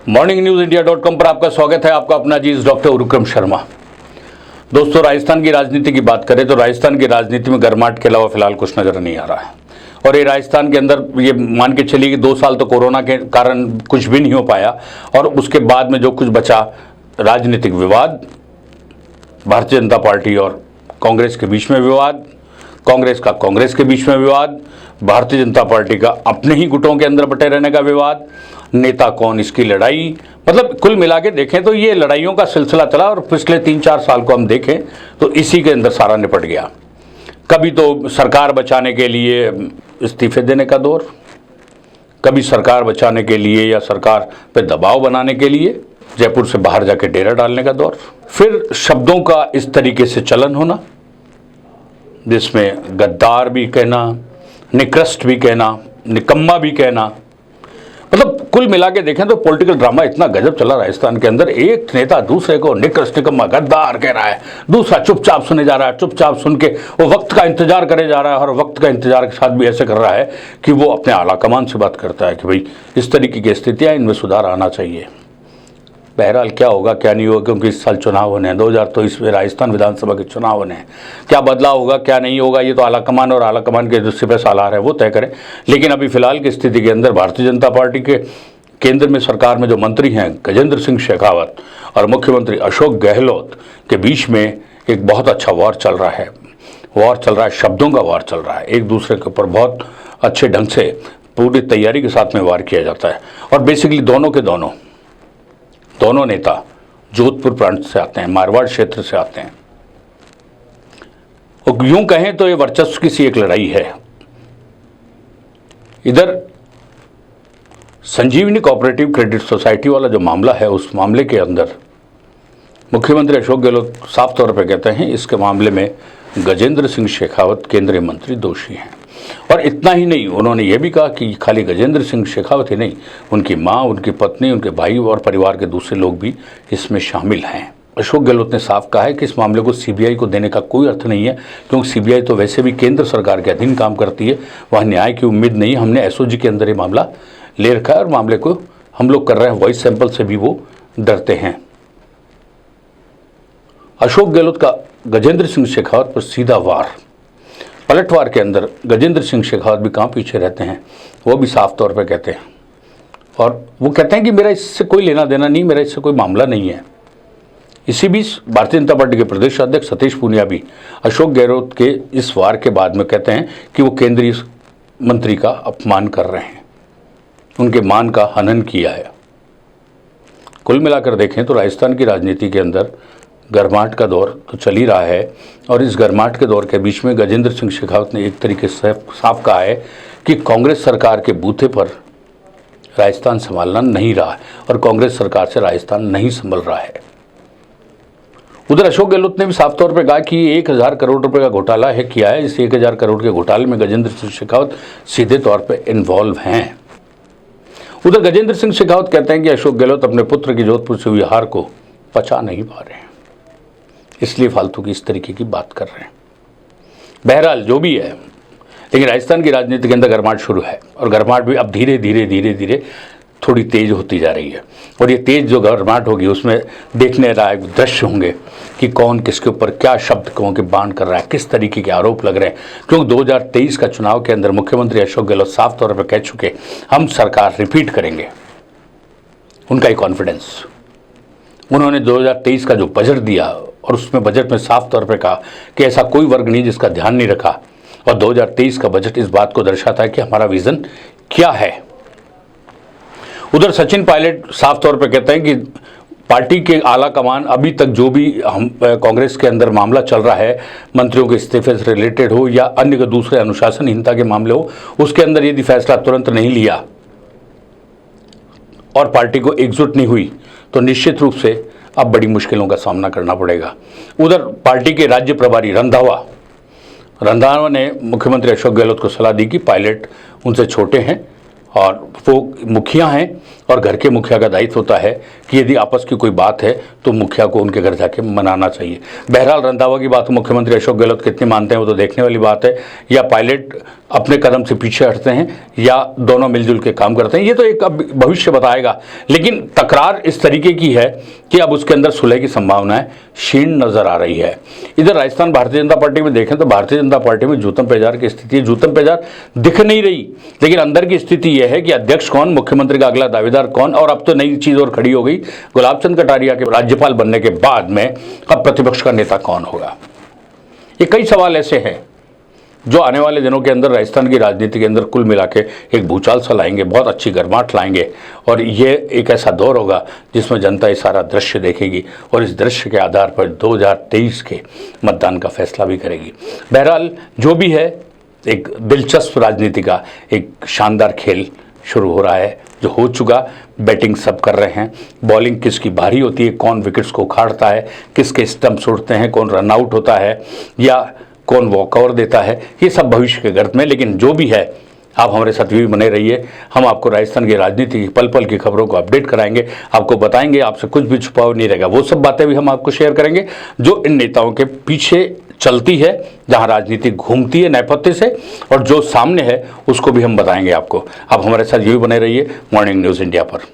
Morning news इंडिया.com पर आपका स्वागत है। आपका अपना अजीज डॉक्टर उरुक्रम शर्मा। दोस्तों, राजस्थान की राजनीति की बात करें तो राजस्थान की राजनीति में गर्माहट के अलावा फिलहाल कुछ नजर नहीं आ रहा है। और ये राजस्थान के अंदर ये मान के चलिए कि 2 साल तो कोरोना के कारण कुछ भी नहीं हो पाया, और उसके बाद में जो कुछ बचा राजनीतिक विवाद, भारतीय जनता पार्टी और कांग्रेस के बीच में विवाद, कांग्रेस का कांग्रेस के बीच में विवाद, भारतीय जनता पार्टी का अपने ही गुटों के अंदर बटे रहने का विवाद, नेता कौन, इसकी लड़ाई, मतलब कुल मिला के देखें तो ये लड़ाइयों का सिलसिला चला। और पिछले 3-4 साल को हम देखें तो इसी के अंदर सारा निपट गया। कभी तो सरकार बचाने के लिए इस्तीफे देने का दौर, कभी सरकार बचाने के लिए या सरकार पे दबाव बनाने के लिए जयपुर से बाहर जाके डेरा डालने का दौर, फिर शब्दों का इस तरीके से चलन होना जिसमें गद्दार भी कहना, निकृष्ट भी कहना, निकम्मा भी कहना, मतलब कुल मिला के देखें तो पॉलिटिकल ड्रामा इतना गजब चला राजस्थान के अंदर। एक नेता दूसरे को निकृष्ट, निकम्मा, गद्दार कह रहा है, दूसरा चुपचाप सुने जा रहा है, चुपचाप सुन के वो वक्त का इंतजार करे जा रहा है, और वक्त का इंतजार के साथ भी ऐसे कर रहा है कि वो अपने आला कमान से बात करता है कि भाई इस तरीके की स्थितियाँ, इनमें सुधार आना चाहिए। बहरहाल क्या होगा क्या नहीं होगा, क्योंकि इस साल चुनाव होने हैं, 2023 में राजस्थान विधानसभा के चुनाव होने हैं। क्या बदलाव होगा क्या नहीं होगा ये तो आला कमान और आला कमान के जो सिपह सालार है वो तय करें। लेकिन अभी फिलहाल की स्थिति के अंदर भारतीय जनता पार्टी के केंद्र में सरकार में जो मंत्री हैं गजेंद्र सिंह शेखावत और मुख्यमंत्री अशोक गहलोत के बीच में एक बहुत अच्छा वॉर चल रहा है। वॉर चल रहा है, शब्दों का वॉर चल रहा है। एक दूसरे के ऊपर बहुत अच्छे ढंग से पूरी तैयारी के साथ में वार किया जाता है। और बेसिकली दोनों नेता जोधपुर प्रांत से आते हैं, मारवाड़ क्षेत्र से आते हैं। और यूं कहें तो ये वर्चस्व की सी एक लड़ाई है। इधर संजीवनी कोऑपरेटिव क्रेडिट सोसाइटी वाला जो मामला है, उस मामले के अंदर मुख्यमंत्री अशोक गहलोत साफ तौर पर कहते हैं इसके मामले में गजेंद्र सिंह शेखावत केंद्रीय मंत्री दोषी हैं। और इतना ही नहीं, उन्होंने ये भी कहा कि खाली गजेंद्र सिंह शेखावत ही नहीं, उनकी मां, उनकी पत्नी, उनके भाई और परिवार के दूसरे लोग भी इसमें शामिल हैं। अशोक गहलोत ने साफ कहा है कि इस मामले को सीबीआई को देने का कोई अर्थ नहीं है, क्योंकि सीबीआई तो वैसे भी केंद्र सरकार के अधीन काम करती है, वहाँ न्याय की उम्मीद नहीं। हमने एसओजी के अंदर ये मामला ले रखा है और मामले को हम लोग कर रहे हैं, वॉइस सैंपल से भी वो डरते हैं। अशोक गहलोत का गजेंद्र सिंह शेखावत पर सीधा वार, पलटवार के अंदर गजेंद्र सिंह शेखावत भी कहाँ पीछे रहते हैं, वो भी साफ तौर पर कहते हैं। और वो कहते हैं कि मेरा इससे कोई लेना देना नहीं, मेरा इससे कोई मामला नहीं है। इसी बीच भारतीय जनता पार्टी के प्रदेश अध्यक्ष सतीश पूनिया भी अशोक गहलोत के इस वार के बाद में कहते हैं कि वो केंद्रीय मंत्री का अपमान कर रहे हैं, उनके मान का हनन किया है। कुल मिलाकर देखें तो राजस्थान की राजनीति के अंदर गर्माहट का दौर तो चल ही रहा है। और इस गर्माहट के दौर के बीच में गजेंद्र सिंह शेखावत ने एक तरीके से साफ कहा है कि कांग्रेस सरकार के बूथे पर राजस्थान संभालना नहीं रहा है और कांग्रेस सरकार से राजस्थान नहीं संभल रहा है। उधर अशोक गहलोत ने भी साफ तौर पर कहा कि 1000 करोड़ रुपए का घोटाला है किया है। इस 1000 करोड़ के घोटाले में गजेंद्र सिंह शेखावत सीधे तौर पर इन्वॉल्व हैं। उधर गजेंद्र सिंह शेखावत कहते हैं कि अशोक गहलोत अपने पुत्र की जोधपुर से हुई हार को पचा नहीं पा रहे हैं, इसलिए फालतू की इस तरीके की बात कर रहे हैं। बहरहाल जो भी है, लेकिन राजस्थान की राजनीति के अंदर गर्माहट शुरू है और गर्माहट भी अब धीरे धीरे थोड़ी तेज होती जा रही है। और ये तेज जो गर्माहट होगी उसमें देखने लायक दृश्य होंगे कि कौन किसके ऊपर क्या शब्द कहों के बाण कर रहा है, किस तरीके के आरोप लग रहे हैं। क्योंकि 2023 का चुनाव के अंदर मुख्यमंत्री अशोक गहलोत साफ तौर पर कह चुके हम सरकार रिपीट करेंगे। उनका ही कॉन्फिडेंस, उन्होंने 2023 का जो बजट दिया और उसमें बजट में साफ तौर पर कहा कि ऐसा कोई वर्ग नहीं जिसका ध्यान नहीं रखा। और 2023 का बजट इस बात को दर्शाता है कि हमारा विजन क्या है। उधर सचिन पायलट साफ तौर पर कहते हैं कि पार्टी के आला कमान अभी तक जो भी हम कांग्रेस के अंदर मामला चल रहा है, मंत्रियों के इस्तीफे से रिलेटेड हो या अन्य दूसरे अनुशासनहीनता के मामले हो, उसके अंदर यदि फैसला तुरंत नहीं लिया और पार्टी को एकजुट नहीं हुई तो निश्चित रूप से अब बड़ी मुश्किलों का सामना करना पड़ेगा। उधर पार्टी के राज्य प्रभारी रंधावा ने मुख्यमंत्री अशोक गहलोत को सलाह दी कि पायलट उनसे छोटे हैं और वो मुखिया हैं और घर के मुखिया का दायित्व होता है कि यदि आपस की कोई बात है तो मुखिया को उनके घर जाके मनाना चाहिए। बहरहाल रंधावा की बात मुख्यमंत्री अशोक गहलोत कितनी मानते हैं वो तो देखने वाली बात है, या पायलट अपने कदम से पीछे हटते हैं या दोनों मिलजुल के काम करते हैं, ये तो एक अब भविष्य बताएगा। लेकिन तकरार इस तरीके की है कि अब उसके अंदर सुलह की संभावनाएं क्षीण नजर आ रही है। इधर राजस्थान भारतीय जनता पार्टी में देखें तो भारतीय जनता पार्टी में जूतम पेजार की स्थिति है। जूतम पेजार दिख नहीं रही, लेकिन अंदर की स्थिति यह है कि अध्यक्ष कौन, मुख्यमंत्री का अगला दावेदार कौन, और अब तो नई चीज और खड़ी हो गई, गुलाब चंद कटारिया के राज्यपाल बनने के बाद में अब प्रतिपक्ष का नेता कौन होगा। ये कई सवाल ऐसे हैं जो आने वाले दिनों के अंदर राजस्थान की राजनीति के अंदर कुल मिला के एक भूचाल सा लाएंगे, बहुत अच्छी गर्माहट लाएंगे, और ये एक ऐसा दौर होगा जिसमें जनता ये सारा दृश्य देखेगी और इस दृश्य के आधार पर 2023 के मतदान का फैसला भी करेगी। बहरहाल जो भी है, एक दिलचस्प राजनीति का एक शानदार खेल शुरू हो रहा है, जो हो चुका। बैटिंग सब कर रहे हैं, बॉलिंग किसकी भारी होती है, कौन विकेट्स को उखाड़ता है, किसके स्टंप्स उड़ते हैं, कौन रन आउट होता है या कौन वॉकओवर देता है, ये सब भविष्य के गर्त में। लेकिन जो भी है, आप हमारे साथ भी बने रहिए। हम आपको राजस्थान की राजनीति की पल पल की खबरों को अपडेट कराएंगे, आपको बताएंगे, आपसे कुछ भी छुपा हुआ नहीं रहेगा। वो सब बातें भी हम आपको शेयर करेंगे जो इन नेताओं के पीछे चलती है, जहां राजनीति घूमती है नेपथ्य से, और जो सामने है उसको भी हम बताएंगे आपको। आप हमारे साथ ये भी बने रहिए मॉर्निंग न्यूज़ इंडिया पर।